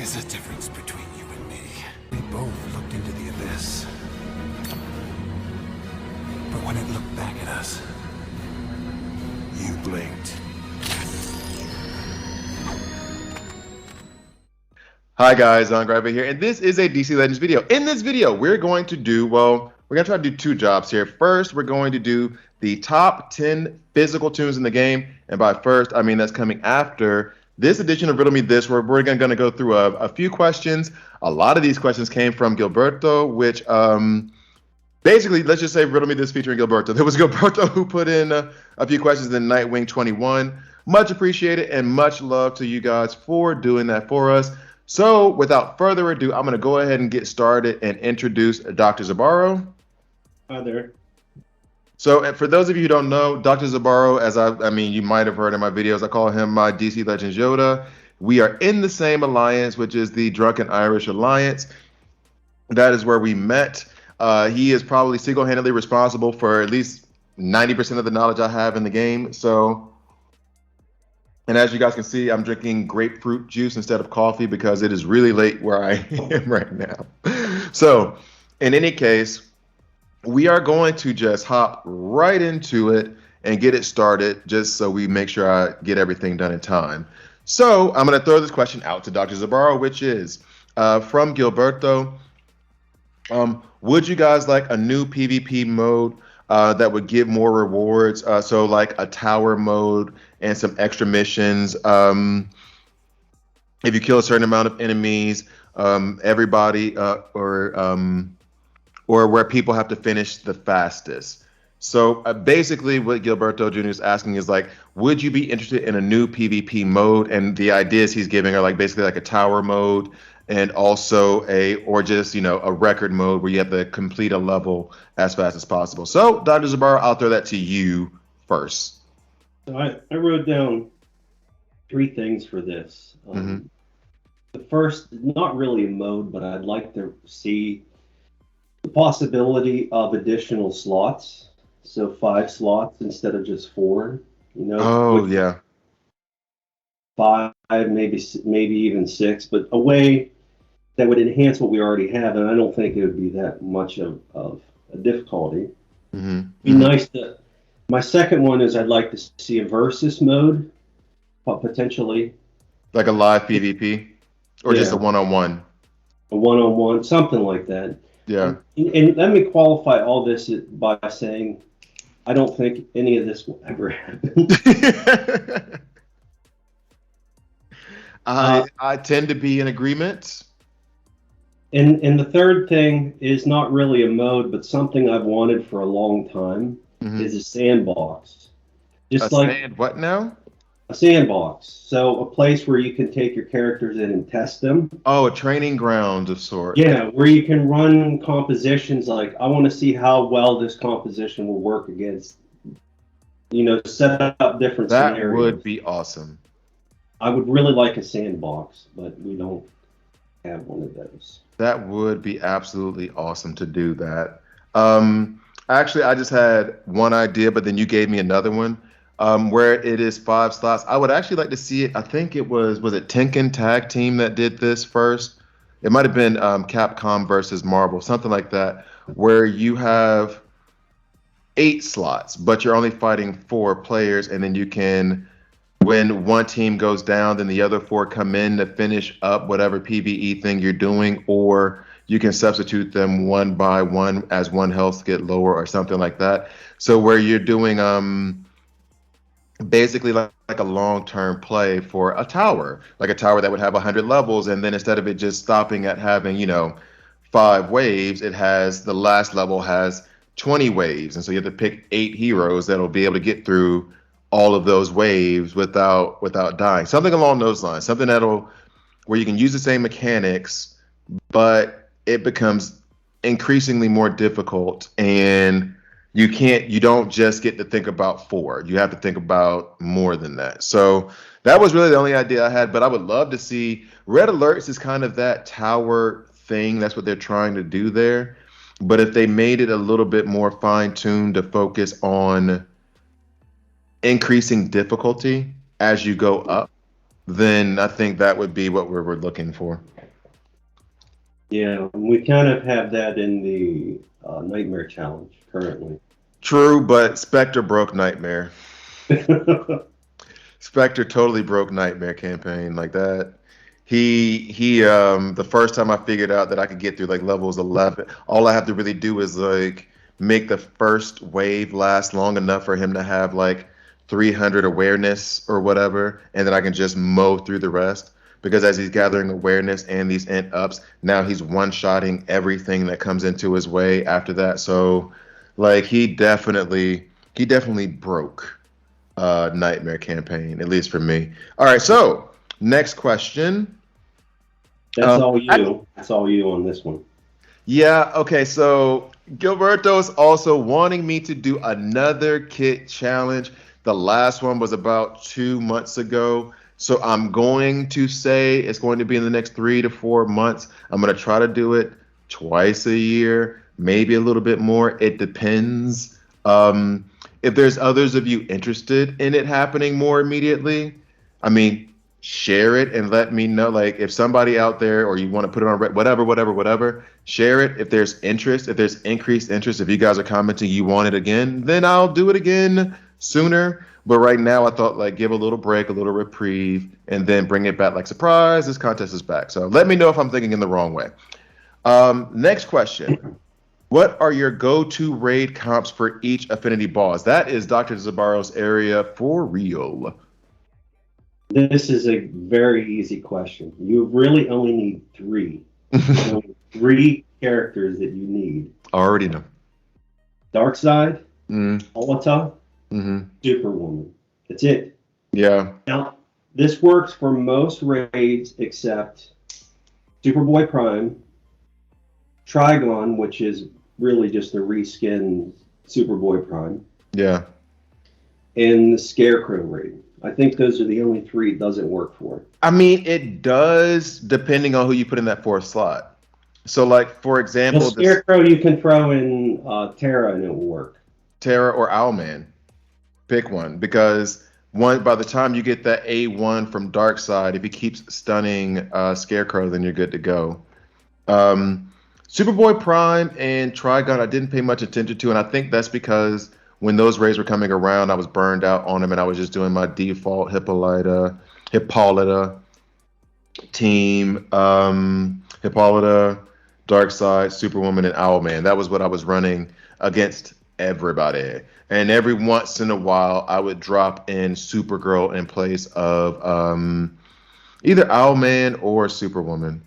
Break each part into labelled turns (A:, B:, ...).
A: is the difference between you and me? We both looked into the abyss. But when it looked back at us, you blinked.
B: Hi guys, Gravity here, and this is a DC Legends video. In this video, we're going to do, we're going to try to do two jobs here. First, we're going to do the top 10 physical tunes in the game, and by first, I mean that's coming after this edition of Riddle Me This, where we're going to go through a few questions. A lot of these questions came from Gilberto, which basically, let's just say Riddle Me This featuring Gilberto. There was Gilberto who put in a few questions in Nightwing21. Much appreciated and much love to you guys for doing that for us. So without further ado, I'm going to go ahead and get started and introduce Dr. Zibarro.
C: Hi there.
B: So for those of you who don't know, Dr. Zibarro, as I mean, you might have heard in my videos, I call him my DC Legends Yoda. We are in the same alliance, which is the Drunken Irish Alliance. That is where we met. He is probably single-handedly responsible for at least 90% of the knowledge I have in the game. And as you guys can see, I'm drinking grapefruit juice instead of coffee because it is really late where I am right now. So in any case, we are going to just hop right into it and get it started just so we make sure I get everything done in time. So I'm going to throw this question out to Dr. Zibarro, which is from Gilberto. Would you guys like a new PvP mode that would give more rewards? So like a tower mode and some extra missions. If you kill a certain amount of enemies, everybody, or where people have to finish the fastest. So basically what Gilberto Jr. is asking is like, would you be interested in a new PvP mode? And the ideas he's giving are like basically like a tower mode and also or just, a record mode where you have to complete a level as fast as possible. So Dr. Zibarro, I'll throw that to you first.
C: So I wrote down three things for this. The first, not really a mode, but I'd like to see the possibility of additional slots. So 5 slots instead of just 4.
B: Oh, yeah.
C: 5, maybe even 6, but a way that would enhance what we already have, and I don't think it would be that much of a difficulty. Be nice to. My second one is I'd like to see a versus mode, potentially.
B: Like a live PvP, or just a one-on-one.
C: A one-on-one, something like that.
B: Yeah.
C: And let me qualify all this by saying I don't think any of this will ever happen.
B: I tend to be in agreement.
C: And the third thing is not really a mode, but something I've wanted for a long time is a sandbox.
B: What now?
C: A sandbox. So a place where you can take your characters in and test them.
B: Oh, a training ground of sorts.
C: Yeah, where you can run compositions like, I want to see how well this composition will work against, set up different scenarios.
B: That would be awesome.
C: I would really like a sandbox, but we don't have one of those.
B: That would be absolutely awesome to do that. Actually, I just had one idea, but then you gave me another one where it is 5 slots. I would actually like to see it. I think it was it Tenkin Tag Team that did this first? It might have been Capcom versus Marvel, something like that, where you have 8 slots, but you're only fighting 4 players, and then you can, when one team goes down, then the other 4 come in to finish up whatever PvE thing you're doing, or you can substitute them one by one as one health get lower or something like that. So where you're doing basically like a long-term play for a tower, like a tower that would have 100 levels, and then instead of it just stopping at having 5 waves, it has the last level has 20 waves, and so you have to pick 8 heroes that'll be able to get through all of those waves without dying. Something along those lines. Something where you can use the same mechanics, but it becomes increasingly more difficult, and you don't just get to think about 4. You have to think about more than that. So that was really the only idea I had, but I would love to see Red Alerts is kind of that tower thing. That's what they're trying to do there. But if they made it a little bit more fine-tuned to focus on increasing difficulty as you go up, then I think that would be what we're looking for.
C: Yeah, we kind of have that in the Nightmare Challenge currently.
B: True, but Spectre broke Nightmare. Spectre totally broke Nightmare campaign like that. He the first time I figured out that I could get through like levels 11, all I have to really do is like make the first wave last long enough for him to have like 300 awareness or whatever, and then I can just mow through the rest. Because as he's gathering awareness and these int ups, now he's one-shotting everything that comes into his way after that. So like he definitely broke Nightmare campaign, at least for me. All right, so next question.
C: That's all you. That's all you on this one.
B: Yeah, okay, so Gilberto is also wanting me to do another kit challenge. The last one was about 2 months ago. So I'm going to say it's going to be in the next 3 to 4 months. I'm going to try to do it twice a year, maybe a little bit more. It depends. If there's others of you interested in it happening more immediately, I mean, share it and let me know. Like if somebody out there or you want to put it on whatever, share it. If there's interest, if there's increased interest, if you guys are commenting you want it again, then I'll do it again sooner. But right now I thought like give a little break, a little reprieve, and then bring it back like surprise, this contest is back. So let me know if I'm thinking in the wrong way. Next question. What are your go-to raid comps for each affinity boss? That is Dr. Zibarro's area for real.
C: This is a very easy question. You really only need three. Only three characters that you need.
B: Already know.
C: Darkseid, Alta, Superwoman. That's it.
B: Yeah.
C: Now, this works for most raids except Superboy Prime, Trigon, which is really just a reskin Superboy Prime.
B: Yeah.
C: And the Scarecrow raid. I think those are the only three it doesn't work for.
B: I mean, it does, depending on who you put in that fourth slot. So, like, for example...
C: The Scarecrow, you can throw in Terra and it will work.
B: Terra or Owlman. Pick one. Because by the time you get that A1 from Darkseid, if he keeps stunning Scarecrow, then you're good to go. Superboy Prime and Trigon, I didn't pay much attention to, and I think that's because when those raids were coming around, I was burned out on them, and I was just doing my default Hippolyta team, Hippolyta, Darkseid, Superwoman, and Owlman. That was what I was running against everybody. And every once in a while, I would drop in Supergirl in place of either Owlman or Superwoman.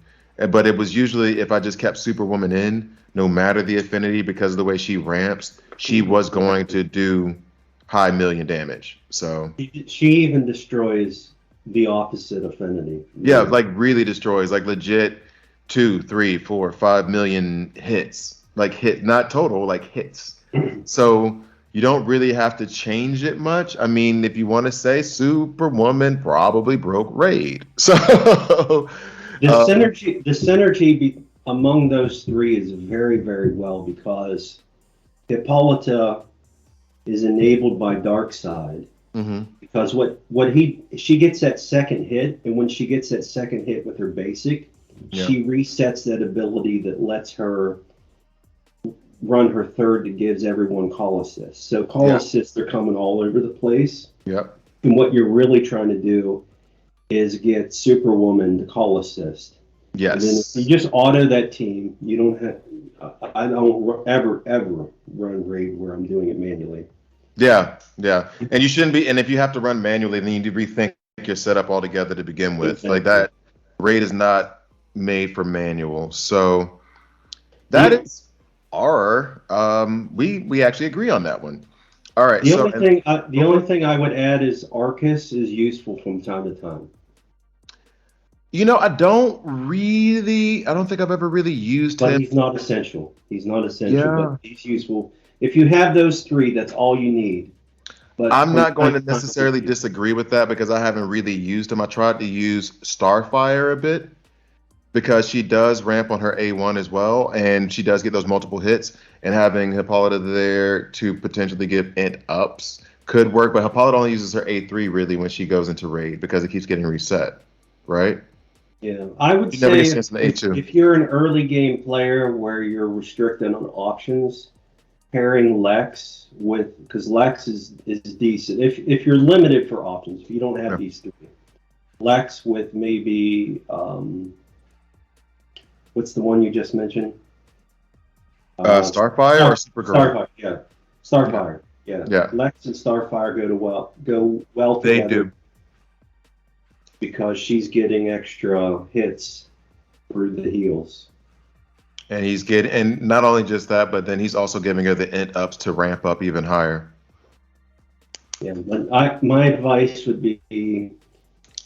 B: But it was usually if I just kept Superwoman in, no matter the affinity, because of the way she ramps, she was going to do high million damage. So
C: she even destroys the opposite affinity.
B: Yeah, like really destroys, like legit 2, 3, 4, 5 million hits. Like hit, not total, like hits. So you don't really have to change it much. I mean, if you want to say Superwoman probably broke raid. So
C: the synergy among those three is very, very well because Hippolyta is enabled by Darkseid. Because she gets that second hit, and when she gets that second hit with her basic, she resets that ability that lets her run her third that gives everyone call assists. So call assists are coming all over the place.
B: Yep.
C: And what you're really trying to do is get Superwoman to call assist.
B: Yes.
C: And then if you just auto that team, you don't have. I don't ever run raid where I'm doing it manually.
B: Yeah, and you shouldn't be. And if you have to run manually, then you need to rethink your setup altogether to begin with. Exactly. Like that raid is not made for manual. So that is our. We actually agree on that one. All right.
C: The only thing I would add is Arcus is useful from time to time.
B: You know, I don't think I've ever really used him.
C: But he's not essential. But he's useful. If you have those three, that's all you need. But
B: I'm not going to necessarily disagree with that because I haven't really used him. I tried to use Starfire a bit because she does ramp on her A1 as well, and she does get those multiple hits. And having Hippolyta there to potentially give int ups could work, but Hippolyta only uses her A3 really when she goes into raid because it keeps getting reset, right?
C: Yeah, I would
B: You never
C: say
B: get sense in the A2.
C: if you're an early game player where you're restricted on options, pairing Lex with, because Lex is decent. If you're limited for options, if you don't have
B: Yeah.
C: these three, Lex with maybe what's the one you just mentioned?
B: Starfire or Supergirl?
C: Starfire, yeah. Starfire, yeah.
B: Yeah.
C: Lex and Starfire go well
B: They
C: together
B: do.
C: because she's getting extra hits through the heals.
B: And he's getting, and not only just that, but then he's also giving her the int ups to ramp up even higher.
C: Yeah, but my advice would be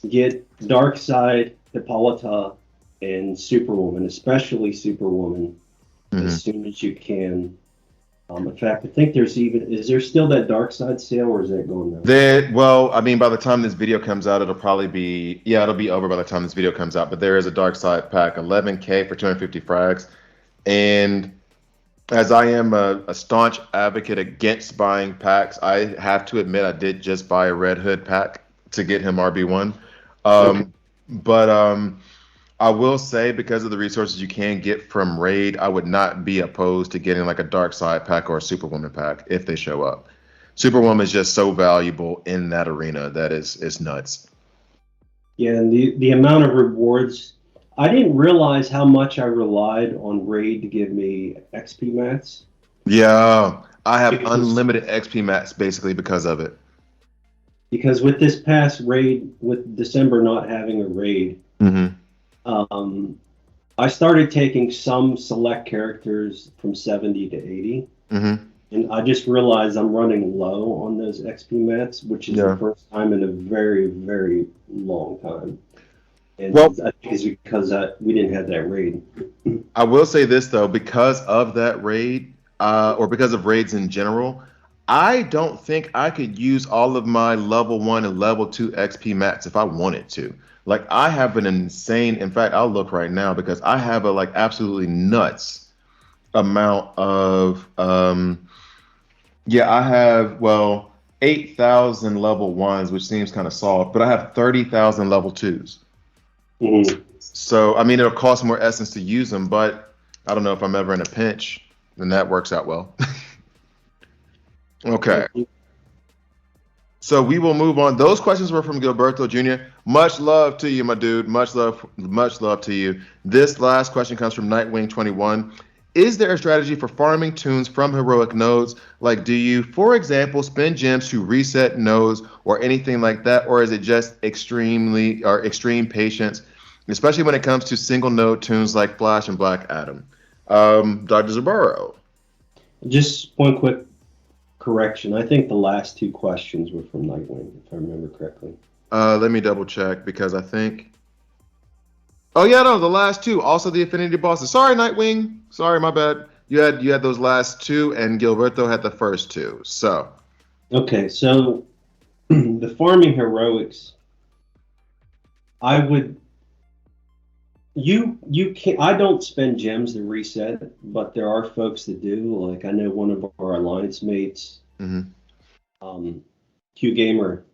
C: get Darkseid, Hippolyta, and Superwoman, especially Superwoman, as soon as you can. In fact, I think is there still that Darkseid sale, or is that gone now?
B: Well, I mean, by the time this video comes out, it'll probably be, yeah, it'll be over by the time this video comes out. But there is a Darkseid pack, 11K for 250 frags. And as I am a staunch advocate against buying packs, I have to admit I did just buy a Red Hood pack to get him RB1.
C: Okay.
B: But I will say, because of the resources you can get from Raid, I would not be opposed to getting like a Darkseid pack or a Superwoman pack if they show up. Superwoman is just so valuable in that arena that it's nuts.
C: Yeah, and the amount of rewards, I didn't realize how much I relied on Raid to give me XP mats.
B: Yeah, I have unlimited XP mats basically because of it.
C: Because with this past raid, with December not having a raid, I started taking some select characters from 70 to 80. And I just realized I'm running low on those XP mats, which is the first time in a very, very long time. And I think it's because we didn't have that raid.
B: I will say this, though, because of that raid, or because of raids in general, I don't think I could use all of my level 1 and level 2 XP mats if I wanted to. Like, I have an insane, in fact, I'll look right now because I have a like absolutely nuts amount of, I have, 8,000 level 1s, which seems kind of soft, but I have 30,000 level 2s. So, I mean, it'll cost more essence to use them, but I don't know if I'm ever in a pinch, then that works out well. Okay. So we will move on. Those questions were from Gilberto Jr. Much love to you, my dude. Much love to you. This last question comes from Nightwing21. Is there a strategy for farming tunes from heroic nodes? Like, do you, for example, spend gems to reset nodes or anything like that? Or is it just extreme patience, especially when it comes to single node tunes like Flash and Black Adam? Dr. Zibarro.
C: Just one quick correction. I think the last two questions were from Nightwing, if I remember correctly.
B: Let me double check because I think. Oh yeah, no, the last two. Also the affinity bosses. Sorry, Nightwing. Sorry, my bad. You had those last two, and Gilberto had the first two. So.
C: Okay, so the farming heroics. I would. You can. I don't spend gems to reset, but there are folks that do. Like I know one of our alliance mates, Q Gamer,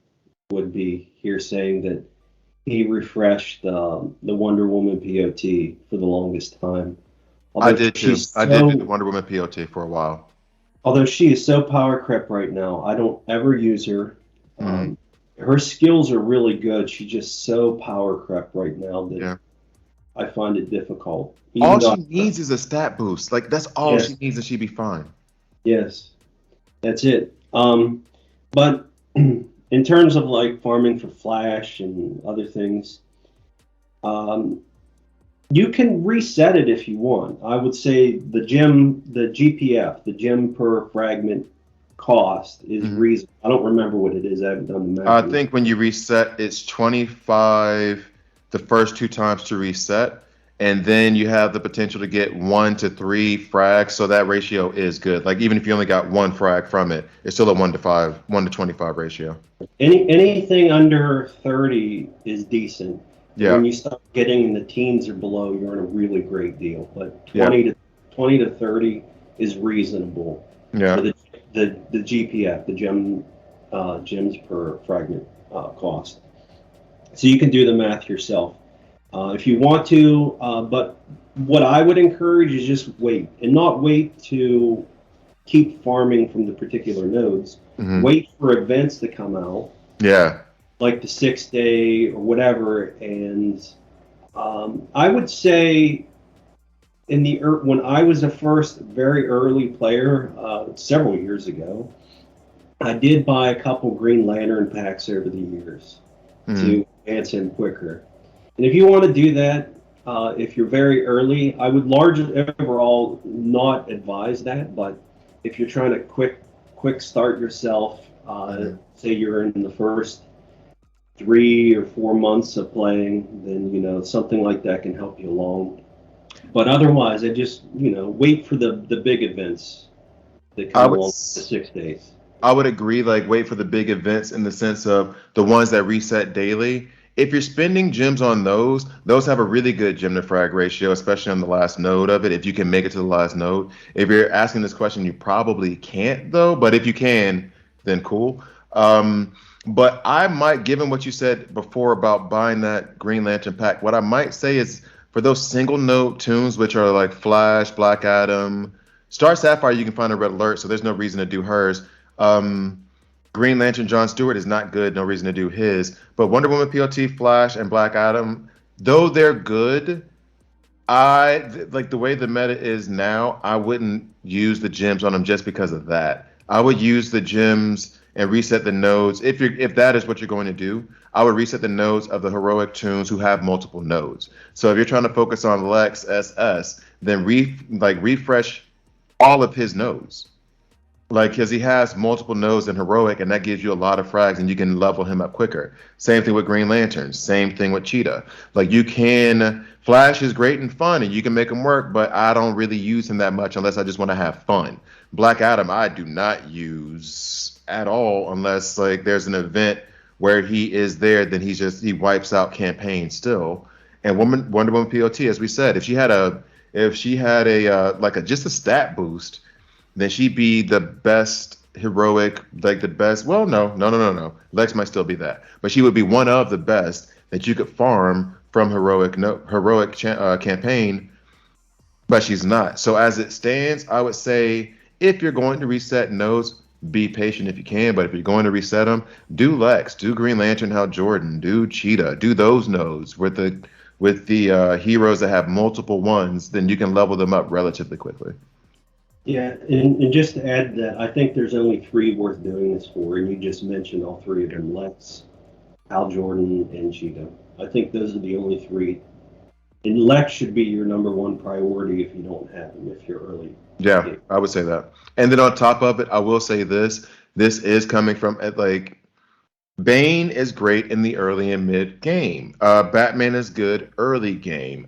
C: would be here saying that he refreshed the Wonder Woman POT for the longest time.
B: I did too. I did do the Wonder Woman POT for a while.
C: Although she is so power crept right now, I don't ever use her. Her skills are really good. She's just so power crept right now that I find it difficult.
B: All she needs is a stat boost. Like that's all she needs, and she'd be fine. Yes,
C: that's it. But in terms of like farming for Flash and other things, you can reset it if you want. I would say the GPF, the gem per fragment cost is reasonable. I don't remember what it is. I haven't done the math.
B: I think when you reset, it's 25 the first two times to reset, and then you have the potential to get 1 to 3 frags. So that ratio is good. Like even if you only got 1 frag from it, it's still a 1 to 25 ratio.
C: Anything under 30 is decent.
B: Yeah.
C: When you start getting in the teens or below, you're in a really great deal. But 20 to 30 is reasonable.
B: Yeah.
C: For the GPF, the gem gems per fragment cost. So you can do the math yourself if you want to. But what I would encourage is just wait, and not wait to keep farming from the particular nodes.
B: Mm-hmm.
C: Wait for events to come out.
B: Yeah.
C: Like the 6 day or whatever. And I would say when I was a first very early player several years ago, I did buy a couple Green Lantern packs over the years to advance him quicker. And if you want to do that, if you're very early, I would largely overall not advise that. But if you're trying to quick start yourself, say you're in the first 3 or 4 months of playing, then something like that can help you along. But otherwise, I just wait for the big events that come along the 6 days.
B: I would agree. Like, wait for the big events in the sense of the ones that reset daily. If you're spending gems on those have a really good gem to frag ratio, especially on the last node of it, if you can make it to the last node. If you're asking this question, you probably can't, though. But if you can, then cool. But I might, given what you said before about buying that Green Lantern pack, what I might say is for those single node tunes, which are like Flash, Black Adam, Star Sapphire, you can find a Red Alert, so there's no reason to do hers. Green Lantern John Stewart is not good, no reason to do his. But Wonder Woman PLT, Flash, and Black Adam, though they're good, like the way the meta is now, I wouldn't use the gems on them just because of that. I would use the gems and reset the nodes. If that is what you're going to do, I would reset the nodes of the heroic tunes who have multiple nodes. So if you're trying to focus on Lex SS, then refresh all of his nodes. Like, because he has multiple nodes in heroic, and that gives you a lot of frags, and you can level him up quicker. Same thing with Green Lantern. Same thing with Cheetah. Like, Flash is great and fun, and you can make him work, but I don't really use him that much unless I just want to have fun. Black Adam, I do not use at all unless like there's an event where he is there, then he wipes out campaign still. And Wonder Woman POT, as we said, if she had a just a stat boost, then she'd be the best heroic, like the best. Well, no. Lex might still be that, but she would be one of the best that you could farm from heroic campaign. But she's not. So as it stands, I would say if you're going to reset nodes, be patient if you can. But if you're going to reset them, do Lex, do Green Lantern, Hal Jordan, do Cheetah, do those nodes with the heroes that have multiple ones. Then you can level them up relatively quickly.
C: Yeah, and just to add that, I think there's only 3 worth doing this for, and you just mentioned all 3 of them: Lex, Hal Jordan, and Cheetah. I think those are the only 3. And Lex should be your number 1 priority if you don't have him, if you're early.
B: Yeah, I would say that. And then on top of it, I will say this is coming from like Bane is great in the early and mid game. Batman is good early game.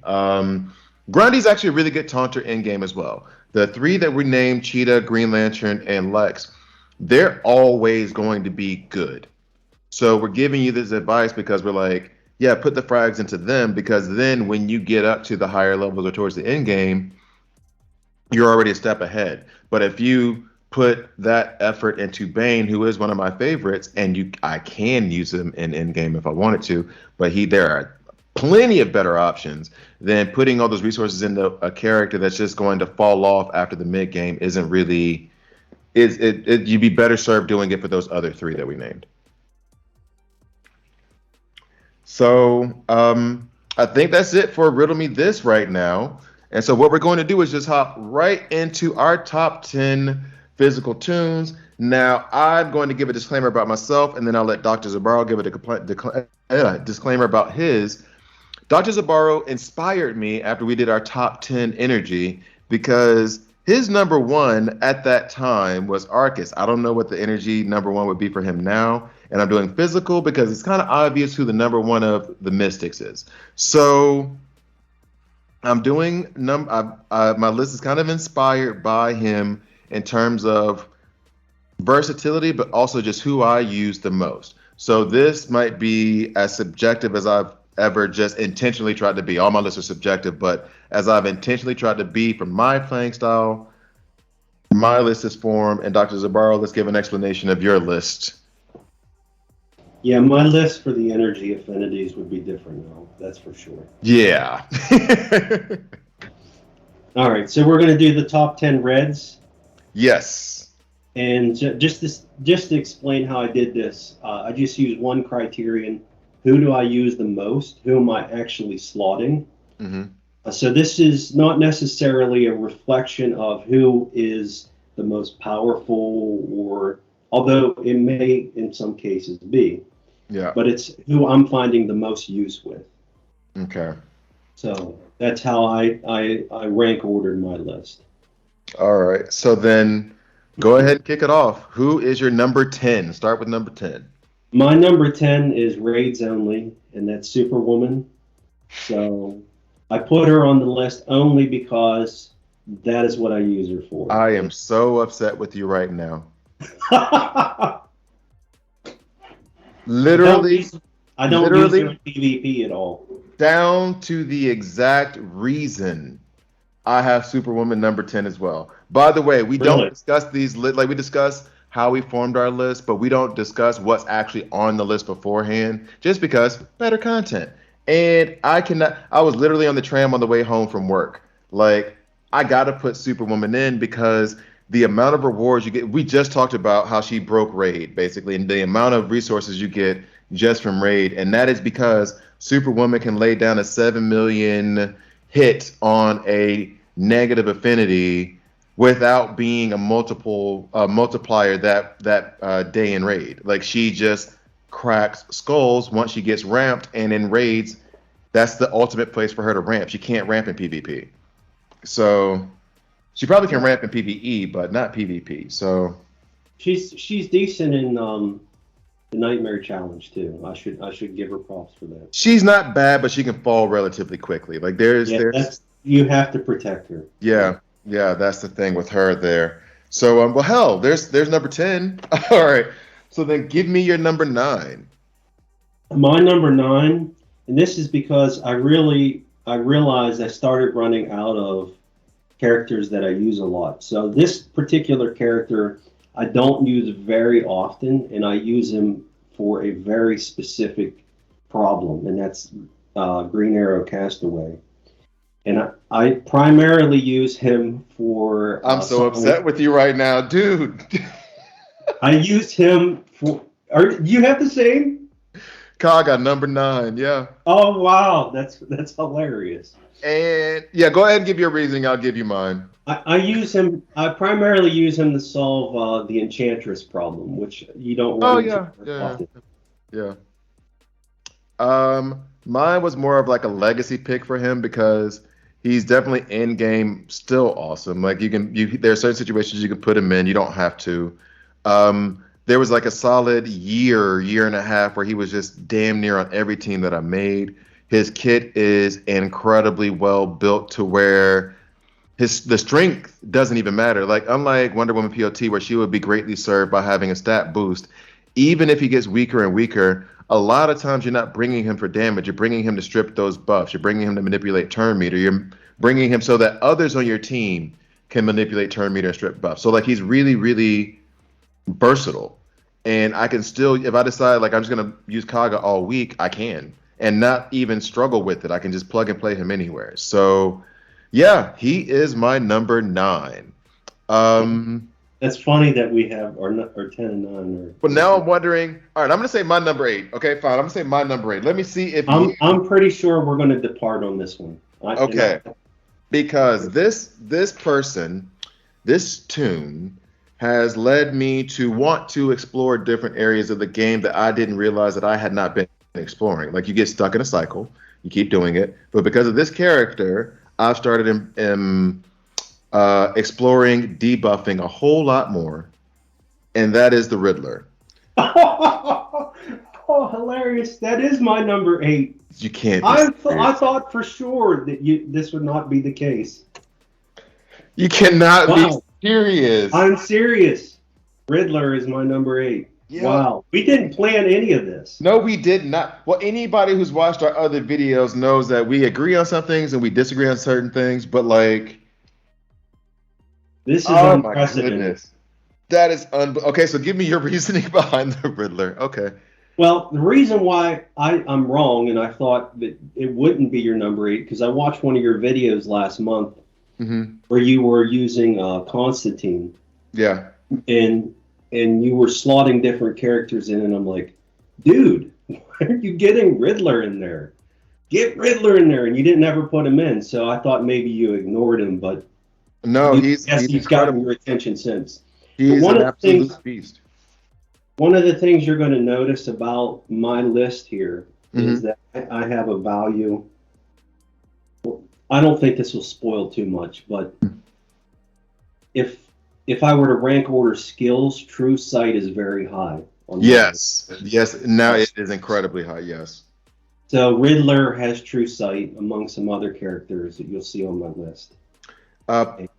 B: Grundy's actually a really good taunter in game as well. The 3 that we named, Cheetah, Green Lantern, and Lex, they're always going to be good. So we're giving you this advice because we're like, yeah, put the frags into them, because then when you get up to the higher levels or towards the end game, you're already a step ahead. But if you put that effort into Bane, who is one of my favorites, and I can use him in end game if I wanted to, but there are plenty of better options than putting all those resources into a character that's just going to fall off after the mid game. Isn't really you'd be better served doing it for those other 3 that we named. So I think that's it for Riddle Me This right now. And so what we're going to do is just hop right into our top 10 physical tunes. Now, I'm going to give a disclaimer about myself, and then I'll let Dr. Zibarro give a disclaimer about his. Dr. Zibarro inspired me after we did our top 10 energy, because his number 1 at that time was Arcus. I don't know what the energy number 1 would be for him now. And I'm doing physical because it's kind of obvious who the number 1 of the Mystics is. So I'm doing my list is kind of inspired by him in terms of versatility, but also just who I use the most. So this might be as subjective as I've ever just intentionally tried to be. All my lists are subjective, but as I've intentionally tried to be from my playing style, my list is formed. And Dr. Zibarro, let's give an explanation of your list.
C: Yeah, my list for the energy affinities would be different now. That's for sure.
B: Yeah.
C: All right, so we're going to do the top 10 reds.
B: Yes.
C: And just to explain how I did this, I just used one criterion. Who do I use the most? Who am I actually slotting?
B: Hmm.
C: So this is not necessarily a reflection of who is the most powerful, or although it may in some cases be,
B: Yeah.
C: but it's who I'm finding the most use with.
B: Okay.
C: So that's how I rank ordered my list.
B: All right. So then go ahead and kick it off. Who is your number 10? Start with number 10.
C: My number 10 is raids only, and that's Superwoman. So I put her on the list only because that is what I use her for.
B: I am so upset with you right now.
C: I don't
B: Literally,
C: use I don't use her
B: literally
C: in PvP at all.
B: down to the exact reason I have Superwoman number 10 as well. By the way, we don't
C: Really?
B: discuss these like we discuss how we formed our list, but we don't discuss what's actually on the list beforehand just because better content. And I was literally on the tram on the way home from work. Like I got to put Superwoman in because the amount of rewards you get, we just talked about how she broke raid basically and the amount of resources you get just from raid, and that is because Superwoman can lay down a 7 million hit on a negative affinity without being a multiplier that day in raid. Like she just cracks skulls once she gets ramped, and in raids, that's the ultimate place for her to ramp. She can't ramp in PvP, so she probably can ramp in PvE, but not PvP. So
C: She's decent in the Nightmare Challenge too. I should give her props for that.
B: she's not bad, but she can fall relatively quickly. Like
C: Yeah,
B: there's
C: that's you have to protect her. Yeah.
B: yeah, yeah, that's the thing with her there. So, well, hell, there's number 10. All right. So then give me your number 9.
C: My number 9, and this is because I realized I started running out of characters that I use a lot. So this particular character I don't use very often, and I use him for a very specific problem, and that's Green Arrow Castaway. And I primarily use him for
B: I'm so upset with you right now, dude.
C: I use him for. You have the same?
B: Kaga, number 9. Yeah.
C: Oh wow, that's hilarious.
B: And yeah, go ahead and give your reasoning. I'll give you mine.
C: I use him. I primarily use him to solve the Enchantress problem, which you don't
B: Oh
C: run into
B: yeah,
C: very
B: yeah,
C: often.
B: yeah. Mine was more of like a legacy pick for him because he's definitely in game still awesome. Like there are certain situations you can put him in. You don't have to. There was like a solid year and a half where he was just damn near on every team that I made. His kit is incredibly well built to where the strength doesn't even matter. Like unlike Wonder Woman POT, where she would be greatly served by having a stat boost, even if he gets weaker and weaker, a lot of times you're not bringing him for damage. You're bringing him to strip those buffs. You're bringing him to manipulate turn meter. You're bringing him so that others on your team can manipulate turn meter and strip buffs. So like he's really, really versatile. And I can still, if I decide like I'm just gonna use Kaga all week, I can, and not even struggle with it. I can just plug and play him anywhere. So yeah, he is my number 9.
C: That's funny that we have our 10 and 9 are
B: But
C: the
B: now
C: same.
B: I'm wondering. All right, I'm gonna say my number 8. Okay, fine. I'm gonna say my number 8. Let me see if you.
C: I'm pretty sure we're going to depart on this one.
B: Okay, because this person, this tune, has led me to want to explore different areas of the game that I didn't realize that I had not been exploring. Like you get stuck in a cycle, you keep doing it, but because of this character, I've started exploring debuffing a whole lot more, and that is the Riddler.
C: Oh, hilarious! That is my number 8.
B: You can't be
C: I
B: serious.
C: thought for sure that this would not be the case.
B: You cannot be
C: Wow,
B: serious.
C: I'm serious. Riddler is my number 8.
B: Yeah.
C: Wow, we didn't plan any of this.
B: No, we did not. Well, anybody who's watched our other videos knows that we agree on some things and we disagree on certain things, but like,
C: This is
B: oh my
C: unprecedented.
B: goodness. That is okay, so give me your reasoning behind the Riddler. Okay.
C: Well, the reason why I'm wrong and I thought that it wouldn't be your number 8 because I watched one of your videos last month where you were using Constantine.
B: Yeah.
C: And you were slotting different characters in, and I'm like, dude, why aren't you getting Riddler in there? Get Riddler in there, and you didn't ever put him in. So I thought maybe you ignored him, but
B: No,
C: he's gotten
B: incredible.
C: your attention since.
B: He's an absolute beast.
C: One of the things you're going to notice about my list here is that I have a value. I don't think this will spoil too much, but if I were to rank order skills, True Sight is very high.
B: Yes. Now it is incredibly high. Yes.
C: So Riddler has True Sight among some other characters that you'll see on my list.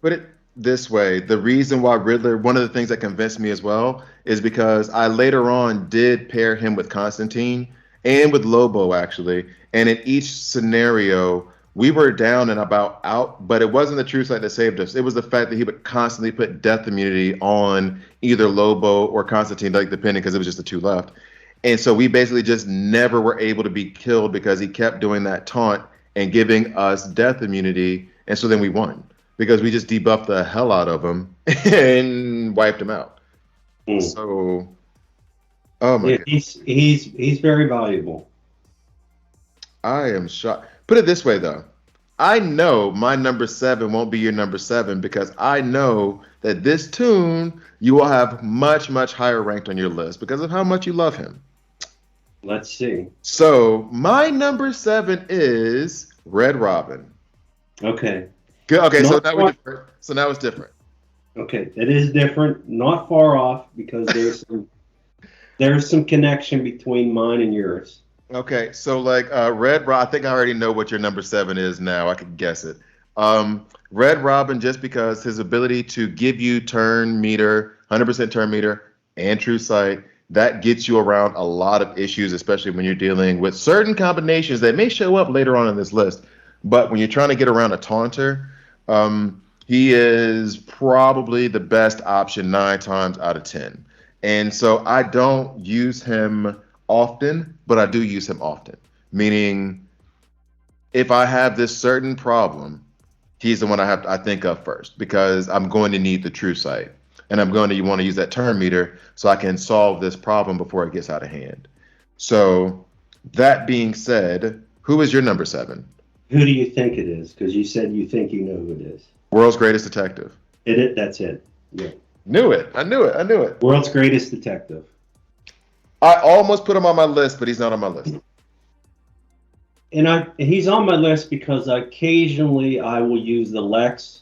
B: Put it this way: the reason why Riddler, one of the things that convinced me as well, is because I later on did pair him with Constantine and with Lobo actually, and in each scenario we were down and about out, but it wasn't the True Sight that saved us. It was the fact that he would constantly put death immunity on either Lobo or Constantine, like depending, because it was just the two left. And so we basically just never were able to be killed because he kept doing that taunt and giving us death immunity. And so then we won because we just debuffed the hell out of him and wiped him out. So, oh my God.
C: He's very valuable.
B: I am shocked. Put it this way, though. I know my number 7 won't be your number 7 because I know that this Toon you will have much, much higher ranked on your list because of how much you love him.
C: Let's see.
B: So my number 7 is Red Robin.
C: Okay.
B: Good. Okay, so now it's different.
C: Okay, it is different. Not far off because there's some connection between mine and yours.
B: Okay, so like Red Robin, I think I already know what your number 7 is now. I could guess it. Red Robin, just because his ability to give you turn meter, 100% turn meter, and True Sight, that gets you around a lot of issues, especially when you're dealing with certain combinations that may show up later on in this list. But when you're trying to get around a taunter, he is probably the best option 9 times out of 10. And so I don't use him often, but I do use him often. Meaning, if I have this certain problem, he's the one I think of first because I'm going to need the True Sight, and I'm going to want to use that turn meter so I can solve this problem before it gets out of hand. So, that being said, who is your number 7?
C: Who do you think it is? Because you said you think you know who it is.
B: World's Greatest Detective.
C: That's it. Yeah.
B: Knew it. I knew it.
C: World's Greatest Detective.
B: I almost put him on my list, but he's not on my list.
C: And he's on my list because occasionally I will use the Lex,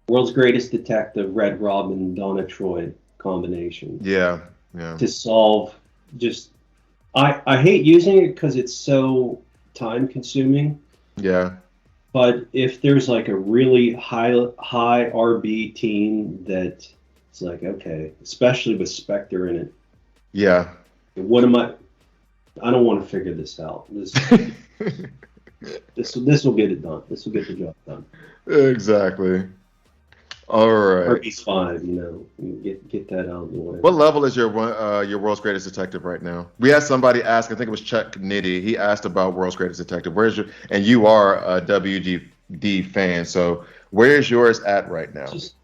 C: World's Greatest Detective, Red Robin, Donna Troy combination.
B: Yeah.
C: To solve just... I hate using it because it's so time consuming.
B: Yeah.
C: But if there's like a really high RB team that it's like, okay, especially with Spectre in it.
B: Yeah.
C: What am I don't want to figure this out. This will get it done. This will get the job done.
B: Exactly. All right.
C: Herpes 5, get that out of the way.
B: What level is your World's Greatest Detective right now? We had somebody ask. I think it was Chuck Nitty. He asked about World's Greatest Detective. And you are a WGD fan, so where's yours at right now?
C: Just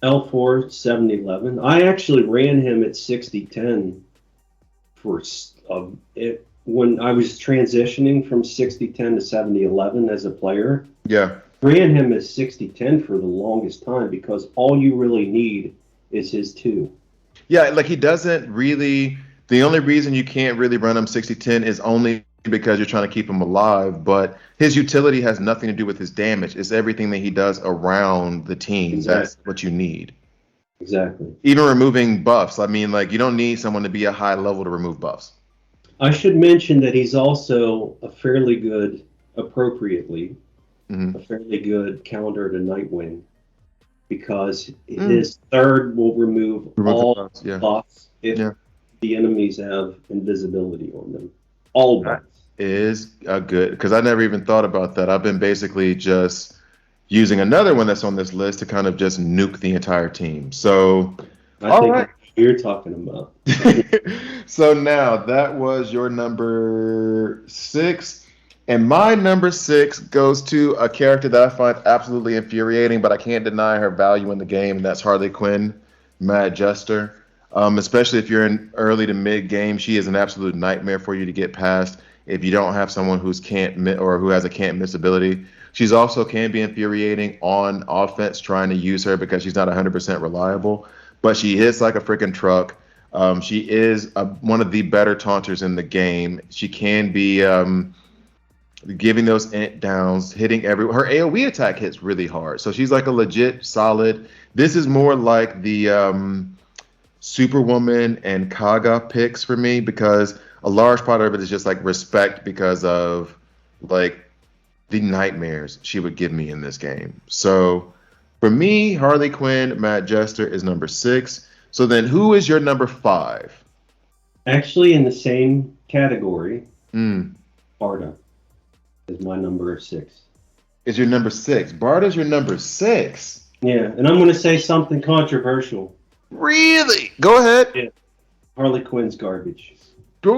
C: L4 7011. I actually ran him at 6010 for when I was transitioning from 6010 to 7011 as a player.
B: Yeah.
C: Ran him as 6010 for the longest time because all you really need is his 2.
B: Yeah, like he doesn't really. The only reason you can't really run him 6010 is only because you're trying to keep him alive, but his utility has nothing to do with his damage. It's everything that he does around the team. Exactly. That's what you need.
C: Exactly.
B: Even removing buffs. I mean, like, you don't need someone to be a high level to remove buffs.
C: I should mention that he's also a fairly good, appropriately, a fairly good counter to Nightwing because his 3rd will remove all buffs if the enemies have invisibility on them. All buffs.
B: Is a good, because I never even thought about that. I've been basically just using another one that's on this list to kind of just nuke the entire team. So,
C: I think you're talking about.
B: So now that was your number 6. And my number 6 goes to a character that I find absolutely infuriating, but I can't deny her value in the game, and that's Harley Quinn, Mad Jester. Especially if you're in early to mid game, she is an absolute nightmare for you to get past if you don't have someone who's who has a can't miss ability. She's also can be infuriating on offense trying to use her because she's not 100% reliable, but she hits like a freaking truck. She is one of the better taunters in the game. She can be giving those int downs, hitting her AoE attack hits really hard. So she's like a legit solid. This is more like the Superwoman and Kaga picks for me because a large part of it is just like respect because of like the nightmares she would give me in this game. So for me, Harley Quinn, Mad Jester is number 6. So then who is your number 5?
C: Actually, in the same category, Barda is my number 6.
B: Is your number 6. Barda's your number 6.
C: Yeah, and I'm going to say something controversial.
B: Really? Go ahead.
C: Yeah. Harley Quinn's garbage.
B: I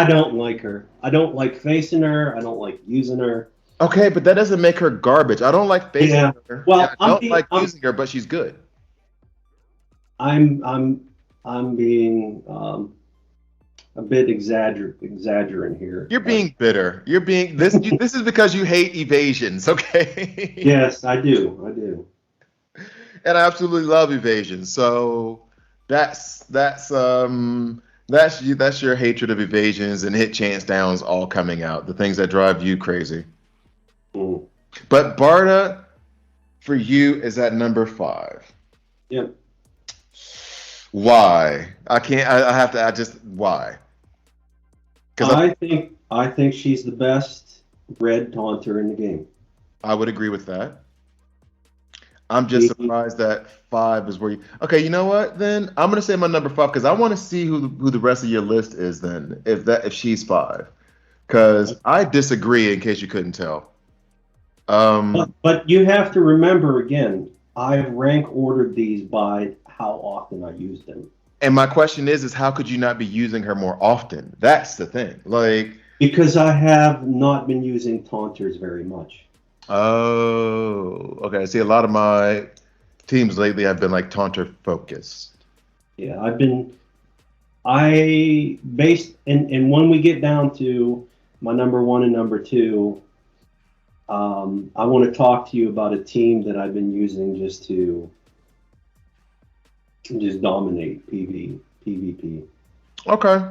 C: don't like her. I don't like facing her. I don't like using her.
B: Okay, but that doesn't make her garbage. I don't like facing her.
C: Well,
B: yeah, I don't like using her, but she's good.
C: I'm being a bit exaggerating here.
B: You're being bitter. You're being this. This is because you hate evasions, okay?
C: Yes, I do.
B: And I absolutely love evasions. So that's your hatred of evasions and hit chance downs all coming out. The things that drive you crazy.
C: Mm.
B: But Barda, for you, is at number 5.
C: Yep.
B: Why? I can't. I have to. I just why?
C: Because I think she's the best red taunter in the game.
B: I would agree with that. I'm just surprised that 5 is where you. Okay, you know what? Then I'm gonna say my number 5 because I want to see who the rest of your list is. Then if she's 5, because I disagree. In case you couldn't tell.
C: But you have to remember again. I've rank ordered these by how often I use them.
B: And my question is how could you not be using her more often? That's the thing. Like
C: because I have not been using taunters very much.
B: Oh, okay. See, a lot of my teams lately have been like taunter focused.
C: Yeah, and when we get down to my number 1 and number 2, I want to talk to you about a team that I've been using just to dominate PvP.
B: Okay.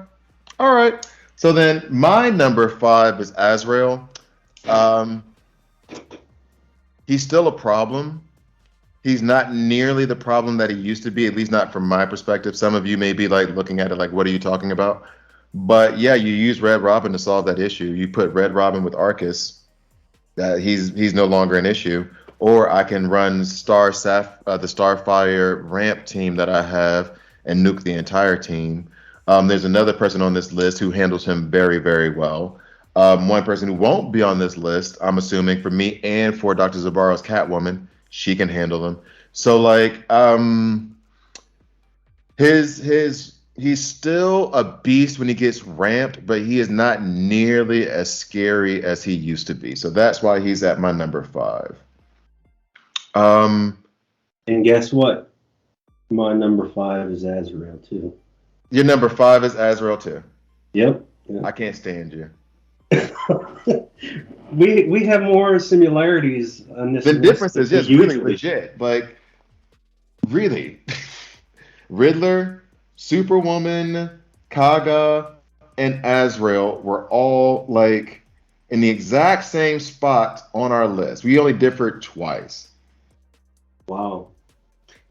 B: All right. So then my number 5 is Azrael. He's still a problem. He's not nearly the problem that he used to be, at least not from my perspective. Some of you may be like looking at it like, what are you talking about? But yeah, you use Red Robin to solve that issue. You put Red Robin with Arcus, that he's no longer an issue. Or I can run the Starfire ramp team that I have and nuke the entire team. There's another person on this list who handles him very, very well. One person who won't be on this list, I'm assuming, for me and for Dr. Zibarro's Catwoman, she can handle him. So like, he's still a beast when he gets ramped, but he is not nearly as scary as he used to be. So that's why he's at my number 5.
C: And guess what? My number 5 is Azrael too.
B: Your number 5 is Azrael too.
C: Yep.
B: I can't stand you.
C: we have more similarities on this.
B: The difference is just really
C: usually.
B: legit. Like, really. Riddler, Superwoman, Kaga, and Azrael were all like in the exact same spot on our list. We only differed twice.
C: Wow.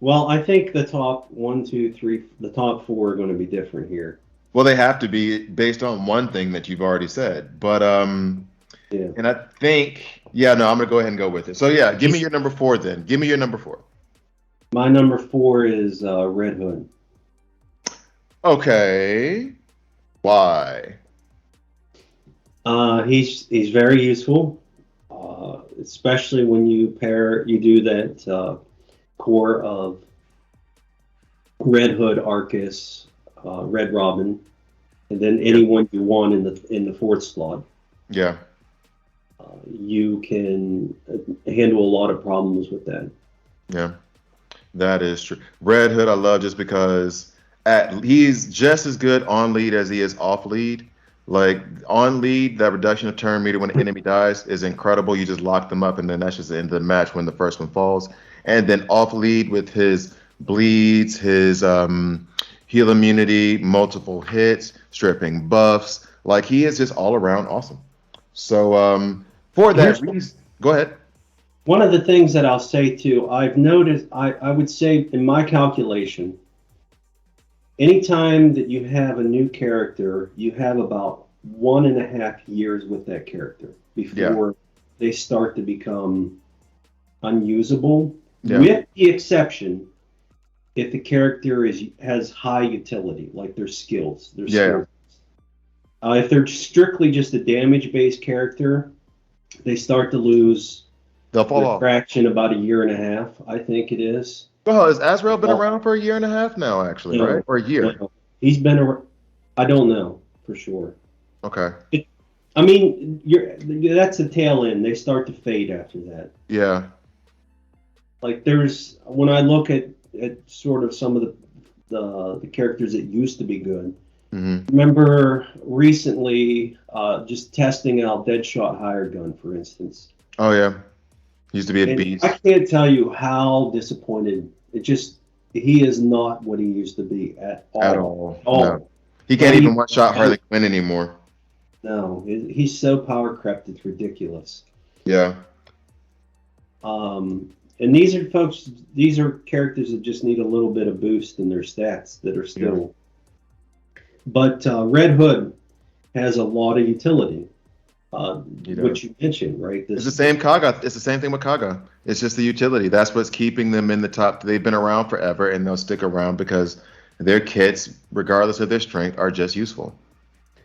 C: Well, I think the top 1, 2, 3, the top 4 are going to be different here.
B: Well, they have to be based on one thing that you've already said. But
C: yeah.
B: And I think I'm gonna go ahead and go with it. So yeah, give me your number 4 then. Give me your number 4.
C: My number 4 is Red Hood.
B: Okay. Why?
C: He's very useful, especially when you do that core of Red Hood, Arcus, Red Robin, and then anyone you want in the fourth slot.
B: Yeah.
C: You can handle a lot of problems with that.
B: Yeah. That is true. Red Hood I love just because he's just as good on lead as he is off lead. Like on lead, that reduction of turn meter when the enemy dies is incredible. You just lock them up, and then that's just the end of the match when the first one falls. And then off lead with his bleeds, his heal immunity, multiple hits, stripping buffs. Like he is just all around awesome. So for that reason, go ahead.
C: One of the things that I'll say too, I've noticed, I would say in my calculation, anytime that you have a new character, you have about 1.5 years with that character before they start to become unusable.
B: Yeah.
C: With the exception, if the character has high utility, like their skills, their skills. If they're strictly just a damage-based character, they start to lose.
B: They'll fall off.
C: Fraction about 1.5 years, I think it is.
B: Well, has Azrael been around for 1.5 years now, actually,
C: No,
B: right? Or a year?
C: No. He's been around. I don't know for sure.
B: Okay.
C: I mean, that's the tail end. They start to fade after that.
B: Yeah.
C: Like when I look at sort of some of the characters that used to be good.
B: Mm-hmm.
C: Remember recently just testing out Deadshot Hired Gun, for instance.
B: Oh yeah. Used to be a beast.
C: I can't tell you how disappointed. He is not what he used to be at all.
B: At all.
C: Oh.
B: No. He can't even one-shot Harley Quinn anymore.
C: No, he's so power crept, it's ridiculous.
B: Yeah.
C: And these are characters that just need a little bit of boost in their stats that are still. Yeah. But Red Hood has a lot of utility. Which you mentioned, right?
B: It's the same Kaga. It's the same thing with Kaga. It's just the utility. That's what's keeping them in the top. They've been around forever, and they'll stick around because their kits, regardless of their strength, are just useful.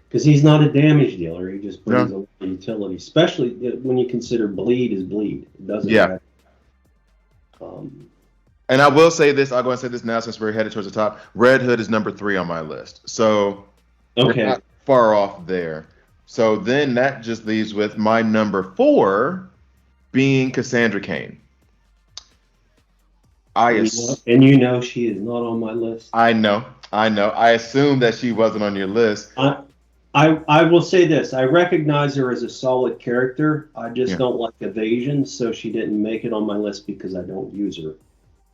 C: Because he's not a damage dealer. He just brings a lot of utility, especially when you consider bleed is bleed. It doesn't matter.
B: And I will say this. I'll go and say this now since we're headed towards the top. Red Hood is number 3 on my list. So we're not far off there. So then that just leaves with my number 4 being Cassandra Cain.
C: And you know she is not on my list.
B: I know. I assumed that she wasn't on your list.
C: I will say this. I recognize her as a solid character. I just don't like evasion, so she didn't make it on my list because I don't use her.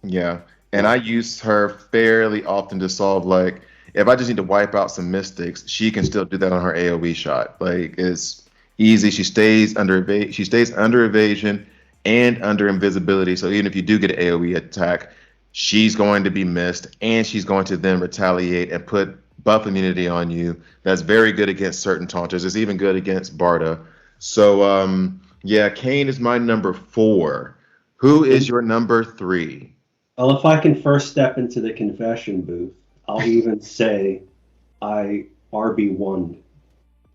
B: Yeah. And I use her fairly often to solve, like, if I just need to wipe out some mystics, she can still do that on her AoE shot. Like, it's easy. She stays under evasion and under invisibility. So even if you do get an AoE attack, she's going to be missed, and she's going to then retaliate and put buff immunity on you. That's very good against certain taunters. It's even good against Barda. So Cain is my number 4. Who is your number 3?
C: Well, if I can first step into the confession booth, I'll even say I RB1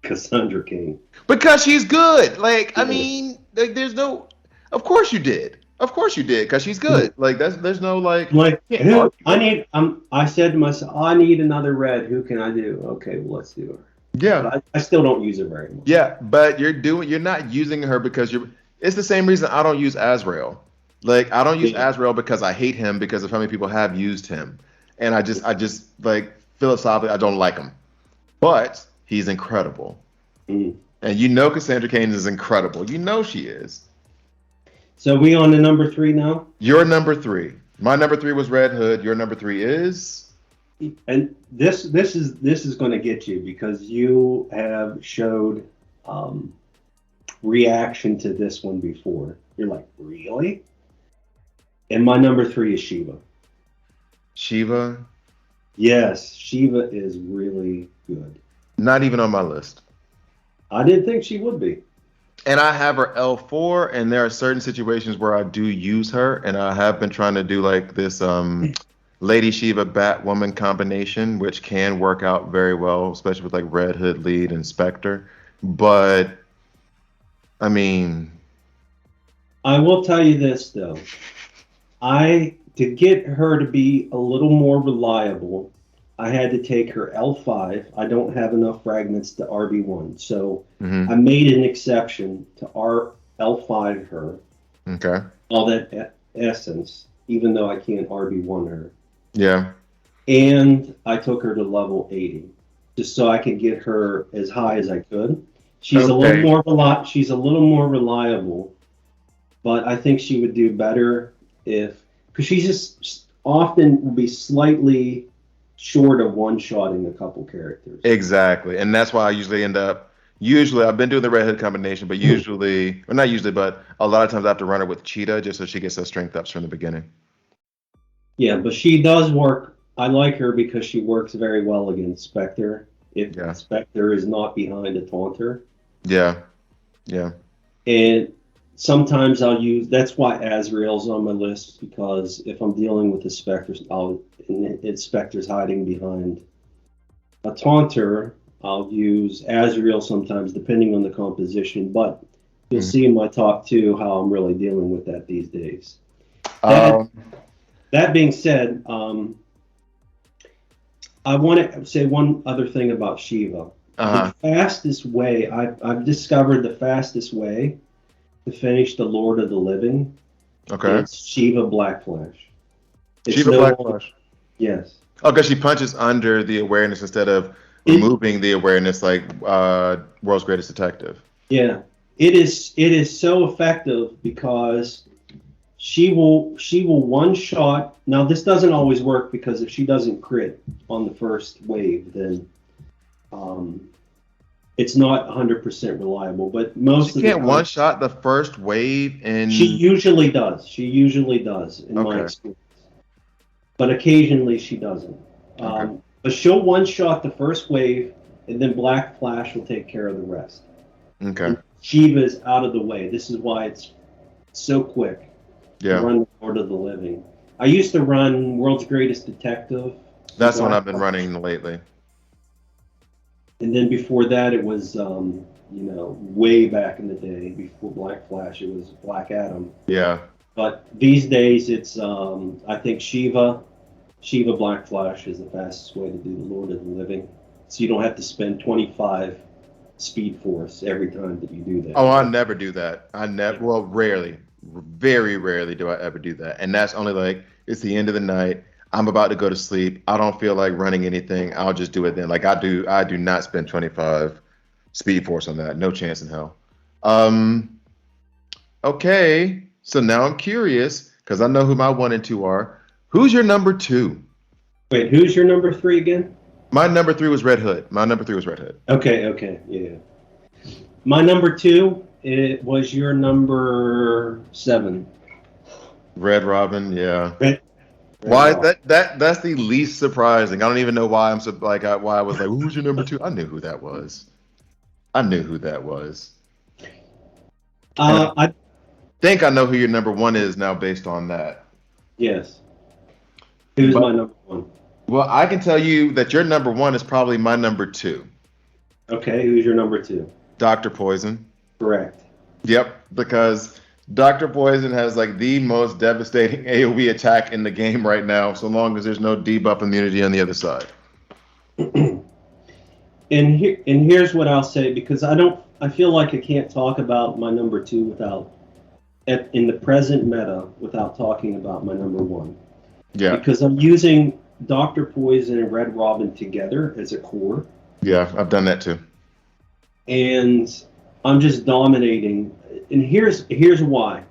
C: Cassandra Cain.
B: Because she's good. Like, I mean, like, there's no. Of course you did. Of course you did, because she's good. Like, there's no like.
C: Who, I said to myself, I need another red. Who can I do? Okay, well, let's do her.
B: Yeah.
C: But I still don't use her very much.
B: Yeah, but you're not using her because it's the same reason I don't use Azrael. Like, I don't use Azrael because I hate him because of how many people have used him. And I just like, philosophically, I don't like him. But he's incredible. And you know Cassandra Cain is incredible. You know she is.
C: So we on to number 3 now?
B: Your number 3. My number 3 was Red Hood. Your number 3 is?
C: And this is going to get you because you have showed reaction to this one before. You're like, really? And my number 3 is Shiva.
B: Shiva?
C: Yes, Shiva is really good.
B: Not even on my list.
C: I didn't think she would be.
B: And I have her L4, and there are certain situations where I do use her, and I have been trying to do like this Lady Shiva Batwoman combination, which can work out very well, especially with like Red Hood lead and Spectre. But I mean,
C: I will tell you this though. I to get her to be a little more reliable, I had to take her L5. I don't have enough fragments to RB1. So
B: Mm-hmm.
C: I made an exception to L5 her.
B: Okay.
C: All that essence, even though I can't RB1 her.
B: Yeah.
C: And I took her to level 80, just so I could get her as high as I could. She's
B: Okay.
C: She's a little more reliable, but I think she would do better because she's just often will be slightly short of one-shotting a couple characters.
B: Exactly. And that's why I usually I've been doing the Red Hood combination, but usually, or not usually, but a lot of times I have to run her with Cheetah just so she gets her strength ups from the beginning.
C: Yeah, but she does work. I like her because she works very well against Spectre. If Spectre is not behind a taunter.
B: Yeah. Yeah.
C: And sometimes that's why Azrael's on my list, because if I'm dealing with the Spectre, Spectre's hiding behind a taunter, I'll use Azrael sometimes, depending on the composition. But you'll see in my top 2 how I'm really dealing with that these days. That being said, I want to say one other thing about Shiva. The fastest way, I've discovered the fastest way to finish the Lord of the Living.
B: Okay.
C: It's Shiva Black Flash.
B: Black Flash.
C: Yes.
B: Oh, because she punches under the awareness instead of removing the awareness, like World's Greatest Detective.
C: Yeah, it is so effective because she will one shot. Now this doesn't always work, because if she doesn't crit on the first wave, then it's not 100% reliable. But most
B: she
C: of the
B: can't
C: time,
B: one shot the first wave, and
C: she usually does. In my experience, but occasionally she doesn't. But she'll one shot the first wave, and then Black Flash will take care of the rest.
B: Okay.
C: And Shiva is out of the way. This is why it's so quick.
B: Yeah.
C: To run the Lord of the Living. I used to run World's Greatest Detective.
B: That's what I've been running lately.
C: And then before that, it was way back in the day, before Black Flash, it was Black Adam.
B: Yeah.
C: But these days, it's I think Shiva Black Flash is the fastest way to do the Lord of the Living. So you don't have to spend 25 Speed Force every time that you do that.
B: Oh, I never do that. Well, rarely. Very rarely do I ever do that. And that's only like, it's the end of the night. I'm about to go to sleep. I don't feel like running anything. I'll just do it then. Like I do not spend 25 Speed Force on that. No chance in hell. Okay. So now I'm curious, because I know who my 1 and 2 are. Who's your number 2?
C: Wait, who's your number 3 again?
B: My number 3 was Red Hood.
C: Okay, yeah. My number 2, it was your number 7.
B: Red Robin, yeah.
C: Red
B: Why
C: Robin.
B: that's the least surprising. I don't even know why why I was like, who's your number 2? I knew who that was. I think I know who your number 1 is now based on that.
C: Yes. Who's my number 1?
B: Well, I can tell you that your number 1 is probably my number 2.
C: Okay, who's your number 2?
B: Dr. Poison.
C: Correct.
B: Yep, because Dr. Poison has like the most devastating AoE attack in the game right now, so long as there's no debuff immunity on the other side.
C: And here's what I'll say, because I feel like I can't talk about my number 2 in the present meta without talking about my number 1.
B: Yeah.
C: Because I'm using Dr. Poison and Red Robin together as a core.
B: Yeah, I've done that too.
C: And I'm just dominating. And here's why.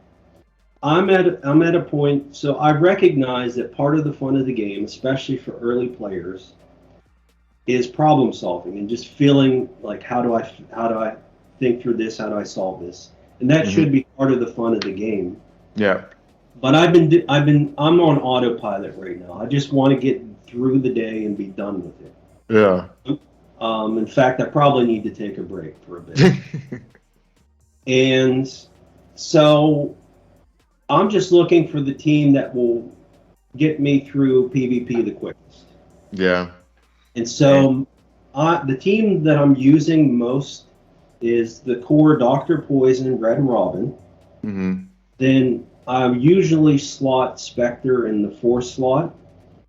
C: I'm at a point, so I recognize that part of the fun of the game, especially for early players, is problem solving and just feeling like, how do I think through this? How do I solve this? And that should be part of the fun of the game.
B: Yeah.
C: But I'm on autopilot right now. I just want to get through the day and be done with it.
B: Yeah.
C: In fact, I probably need to take a break for a bit. And so I'm just looking for the team that will get me through PvP the quickest.
B: Yeah.
C: And so the team that I'm using most is the core Dr. Poison, Red Robin.
B: Mm-hmm.
C: Then I usually slot Spectre in the 4 slot,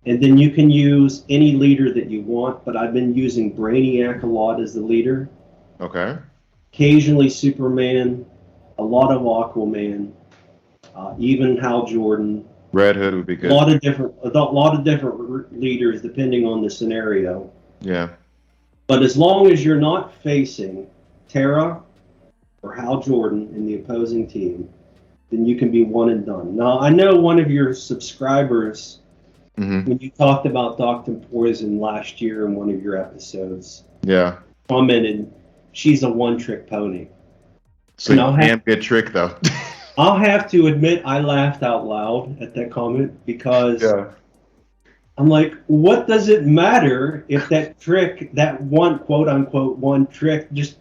C: and then you can use any leader that you want, but I've been using Brainiac a lot as the leader.
B: Okay.
C: Occasionally Superman, a lot of Aquaman, even Hal Jordan.
B: Red Hood would be
C: A
B: good.
C: lot of different leaders depending on the scenario.
B: Yeah.
C: But as long as you're not facing Terra or Hal Jordan in the opposing team, then you can be one and done. Now, I know one of your subscribers, when you talked about Dr. Poison last year in one of your episodes,
B: Yeah.
C: commented, she's a one-trick pony.
B: So you can't be a trick, though.
C: I'll have to admit I laughed out loud at that comment because I'm like, what does it matter if that trick, that one quote-unquote one trick, just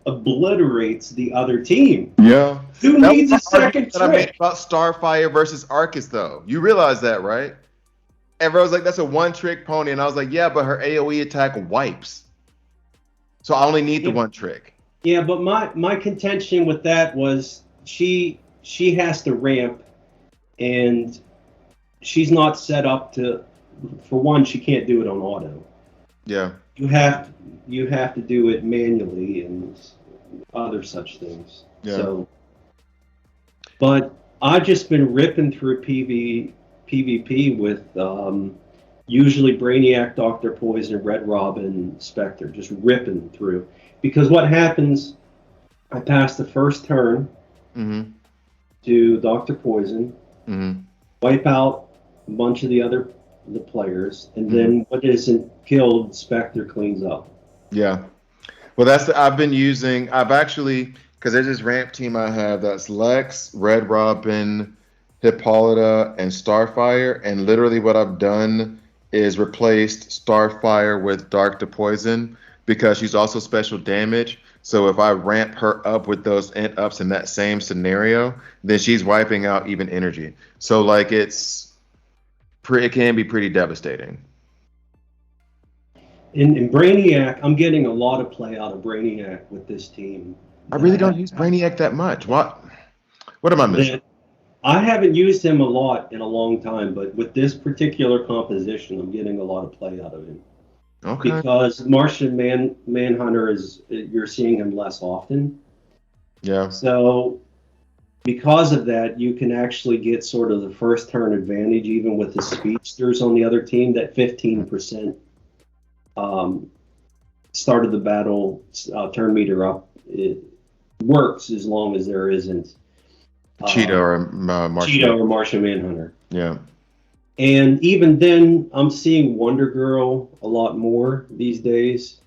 C: obliterates the other team?
B: Yeah.
C: Who needs a second
B: I made
C: trick?
B: about Starfire versus Arcus, though. You realize that, right? Everyone's like, that's a one-trick pony. And I was like, yeah, but her AoE attack wipes. So I only need the one trick.
C: Yeah, but my contention with that was she has to ramp, and she's not set up to. For one, she can't do it on auto.
B: Yeah.
C: You have to do it manually and other such things.
B: Yeah.
C: So, but I've just been ripping through PvP with usually Brainiac, Dr. Poison, Red Robin, Spectre, just ripping through. Because what happens, I pass the first turn to Dr. Poison, wipe out a bunch of the players, and then what isn't killed, Spectre cleans up.
B: Yeah. Well, I've actually, because there's this ramp team I have that's Lex, Red Robin, Hippolyta, and Starfire, and literally what I've done is replaced Starfire with Dark to Poison because she's also special damage. So if I ramp her up with those int ups in that same scenario, then she's wiping out even energy. So like it can be pretty devastating.
C: In Brainiac, I'm getting a lot of play out of Brainiac with this team.
B: I really don't use Brainiac that much. What am I missing?
C: I haven't used him a lot in a long time, but with this particular composition, I'm getting a lot of play out of him.
B: Okay.
C: Because Martian Manhunter you're seeing him less often.
B: Yeah.
C: So because of that, you can actually get sort of the first turn advantage, even with the speedsters on the other team. That 15% start of the battle turn meter up. It works as long as there isn't
B: Cheetah or
C: Martian Manhunter.
B: Yeah.
C: And even then, I'm seeing Wonder Girl a lot more these days.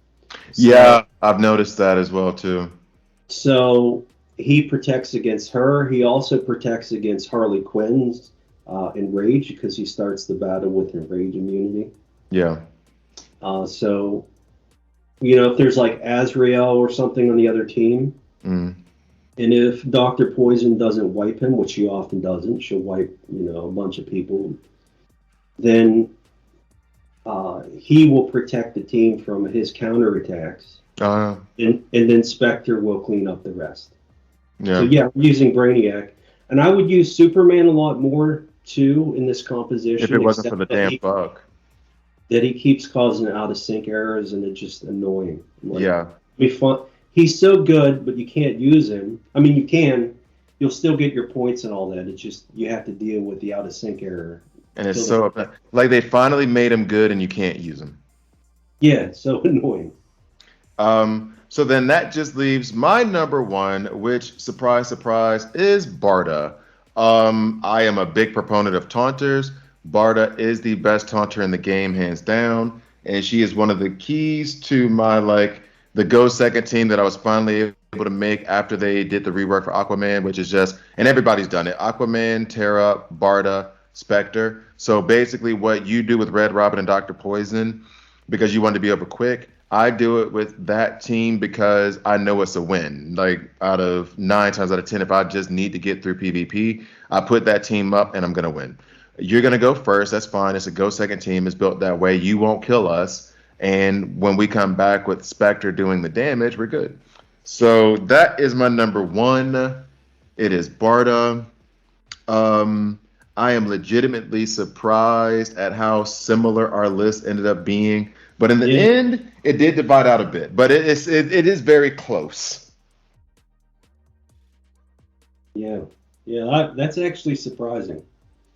B: Yeah, I've noticed that as well too.
C: So he protects against her. He also protects against Harley Quinn's Enrage because he starts the battle with Enrage immunity.
B: Yeah.
C: So, if there's like Azrael or something on the other team, and if Dr. Poison doesn't wipe him, which she often doesn't, she'll wipe, a bunch of people, then he will protect the team from his counterattacks. And then Spectre will clean up the rest.
B: Yeah.
C: So yeah, we're using Brainiac. And I would use Superman a lot more, too, in this composition.
B: If it wasn't for the damn bug.
C: That he keeps causing out-of-sync errors, and it's just annoying.
B: Yeah.
C: Be fun. He's so good, but you can't use him. I mean, you can. You'll still get your points and all that. It's just you have to deal with the out-of-sync error.
B: And it's so like they finally made him good, and you can't use him.
C: Yeah, so annoying.
B: So then that just leaves my number one, which, surprise, surprise, is Barda. I am a big proponent of taunters. Barda is the best taunter in the game, hands down. And she is one of the keys to my, the Go Second team that I was finally able to make after they did the rework for Aquaman, which is just, and everybody's done it, Aquaman, Terra, Barda, Spectre. So basically what you do with Red Robin and Dr. Poison, because you want to be over quick, I do it with that team because I know it's a win. Out of 9 times out of 10, if I just need to get through PvP, I put that team up and I'm going to win. You're going to go first. That's fine. It's a Go Second team. It's built that way. You won't kill us. And when we come back with Spectre doing the damage, we're good. So that is my number one. It is Barda. I am legitimately surprised at how similar our list ended up being. But in the
C: Yeah,
B: end, it did divide out a bit. But it is very close.
C: yeah, yeah. That's actually surprising.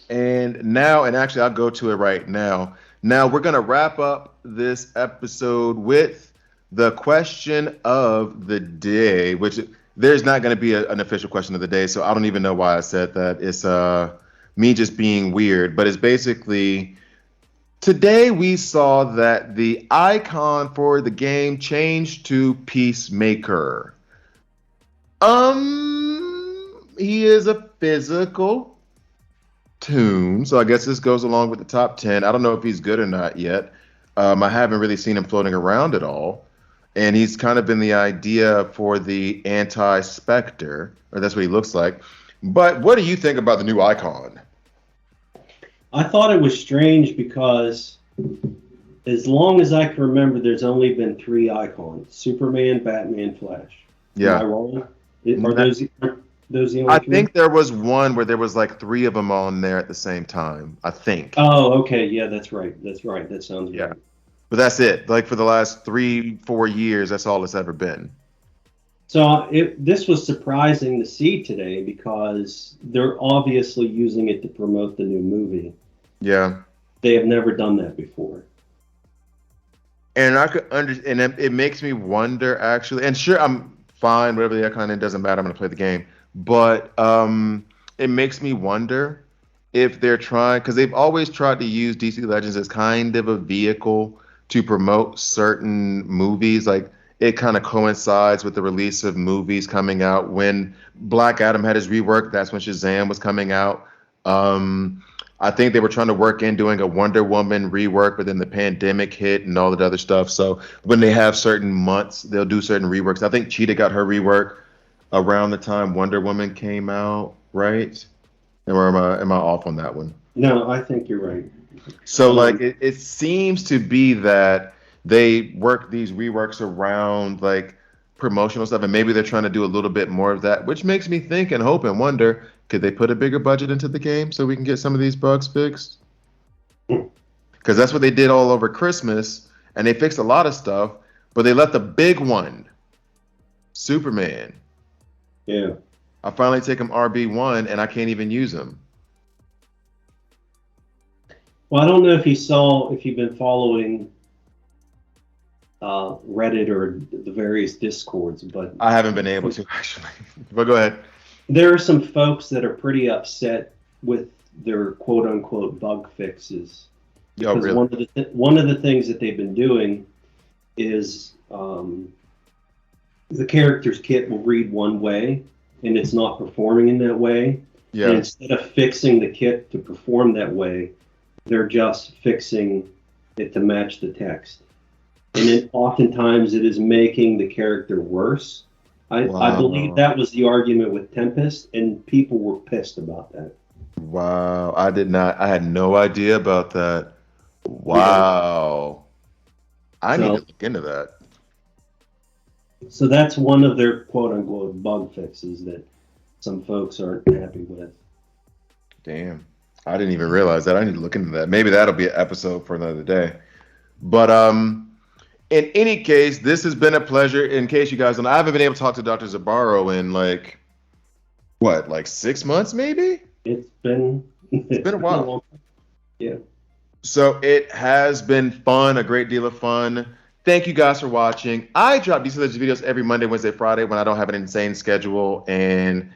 B: And actually, I'll go to it right now. Now, we're going to wrap up this episode with the question of the day, which there's not going to be an official question of the day. So I don't even know why I said that. It's me just being weird, but it's basically today we saw that the icon for the game changed to Peacemaker. He is a physical tune. So I guess this goes along with the top 10. I don't know if he's good or not yet. I haven't really seen him floating around at all. And he's kind of been the idea for the anti-Spectre, or that's what he looks like. But what do you think about the new icon?
C: I thought it was strange because, as long as I can remember, there's only been 3 icons: Superman, Batman, Flash. Am I
B: Yeah.
C: wrong? Are those the only
B: I
C: 3?
B: think there was one where there was like 3 of them on there at the same time. I think.
C: Oh, okay. Yeah, that's right. That's right. That sounds
B: Yeah.
C: right.
B: But that's it. Like for the last 3-4 years, that's all it's ever been.
C: So this was surprising to see today because they're obviously using it to promote the new movie.
B: Yeah.
C: They have never done that before.
B: And I could understand, and it makes me wonder actually. And sure, I'm fine, whatever the icon, it doesn't matter. I'm gonna play the game, but it makes me wonder if they're trying, because they've always tried to use DC Legends as kind of a vehicle to promote certain movies. Like it kind of coincides with the release of movies coming out. When Black Adam had his rework, that's when Shazam was coming out. Um, I think they were trying to work in doing a Wonder Woman rework, but then the pandemic hit and all that other stuff. So when they have certain months, they'll do certain reworks. I think Cheetah got her rework around the time Wonder Woman came out, right? Or am I off on that one?
C: No, I think you're right.
B: So like
C: Um,
B: it seems to be that they work these reworks around like promotional stuff, and maybe they're trying to do a little bit more of that, which makes me think and hope and wonder, could they put a bigger budget into the game so we can get some of these bugs fixed? Because that's what they did all over Christmas, and they fixed a lot of stuff, but they let the big one, Superman.
C: yeah.
B: I finally take him RB1 and I can't even use him.
C: Well, I don't know if you've been following Reddit or the various discords, but
B: I haven't been able to actually. But go ahead.
C: there are some folks that are pretty upset with their quote unquote bug fixes.
B: Yo,
C: Because
B: really?
C: one of the things that they've been doing is the character's kit will read one way and it's not performing in that way. And
B: Yeah.
C: instead of fixing the kit to perform that way, they're just fixing it to match the text. And oftentimes it is making the character worse. I believe
B: Wow.
C: that was the argument with Tempest, and people were pissed about that.
B: Wow. I did not. I had no idea about that. Wow. I need to
C: So,
B: look into that.
C: so that's one of their quote unquote bug fixes that some folks aren't happy with.
B: Damn. I didn't even realize that. I need to look into that. Maybe that'll be an episode for another day. But in any case, this has been a pleasure. In case you guys don't know, I haven't been able to talk to Dr. Zibarro in like what, like 6 months maybe?
C: It's been
B: It's been a while.
C: long. Yeah.
B: So it has been fun, a great deal of fun. Thank you guys for watching. I drop these videos every Monday, Wednesday, Friday when I don't have an insane schedule and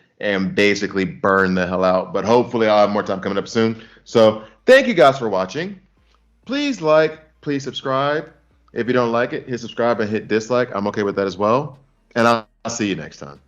B: basically burn the hell out. But hopefully I'll have more time coming up soon. So thank you guys for watching. Please like, please subscribe. If you don't like it, hit subscribe and hit dislike. I'm okay with that as well. And I'll see you next time.